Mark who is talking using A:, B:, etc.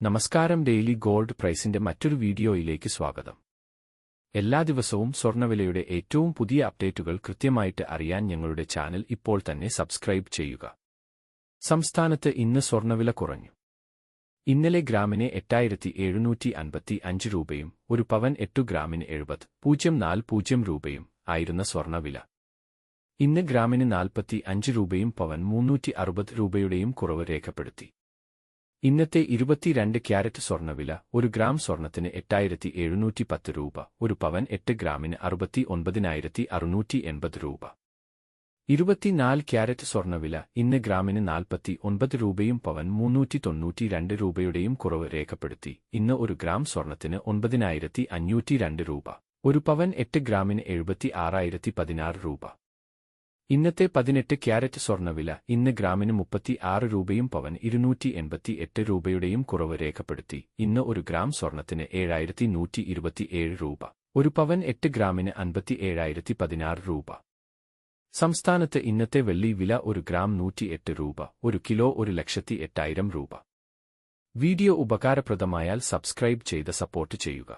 A: നമസ്കാരം. Daily gold പ്രൈസിന്റെ മറ്റൊരു വീഡിയോയിലേക്ക് സ്വാഗതം. എല്ലാ ദിവസവും സ്വർണ്ണവിലയുടെ ഏറ്റവും പുതിയ അപ്ഡേറ്റുകൾ കൃത്യമായിട്ട് അറിയാൻ ഞങ്ങളുടെ ചാനൽ ഇപ്പോൾ തന്നെ സബ്സ്ക്രൈബ് ചെയ്യുക. സംസ്ഥാനത്ത് ഇന്ന് സ്വർണ്ണവില കുറഞ്ഞു. ഇന്നലെ ഗ്രാമിന് 8755 രൂപയും ഒരു പവൻ 8 ഗ്രാമിന് 70.40 രൂപയും ആയിരുന്ന സ്വർണ്ണവില ഇന്ന് ഗ്രാമിന് 45 രൂപയും പവൻ 360 രൂപയുടെയും കുറവ് രേഖപ്പെടുത്തി. ഇന്നത്തെ 22 ക്യാരറ്റ് സ്വർണ്ണവില ഒരു ഗ്രാം സ്വർണത്തിന് 8710 രൂപ, ഒരു പവൻ 8 ഗ്രാമിന് 69,680 രൂപ. 24 ക്യാരറ്റ് സ്വർണ്ണവില ഇന്ന് ഗ്രാമിന് 49 രൂപയും പവൻ 392 രൂപയുടെയും കുറവ് രേഖപ്പെടുത്തി. ഇന്ന് ഒരു ഗ്രാം സ്വർണത്തിന് 9,502 രൂപ, ഒരു പവൻ 8 ഗ്രാമിന് 76,016 രൂപ. ഇന്നത്തെ 18 ക്യാരറ്റ് സ്വർണ്ണവില ഇന്ന് ഗ്രാമിന് 36 രൂപയും പവൻ 288 രൂപയുടെയും കുറവ് രേഖപ്പെടുത്തി. ഇന്ന് ഒരു ഗ്രാം സ്വർണത്തിന് 7,127 രൂപ, ഒരു പവൻ 8 ഗ്രാമിന് 57,016 രൂപ. സംസ്ഥാനത്ത് ഇന്നത്തെ വെള്ളി വില ഒരു ഗ്രാം 108 രൂപ, ഒരു കിലോ 1,08,000 രൂപ. വീഡിയോ ഉപകാരപ്രദമായാൽ സബ്സ്ക്രൈബ് ചെയ്ത് സപ്പോർട്ട് ചെയ്യുക.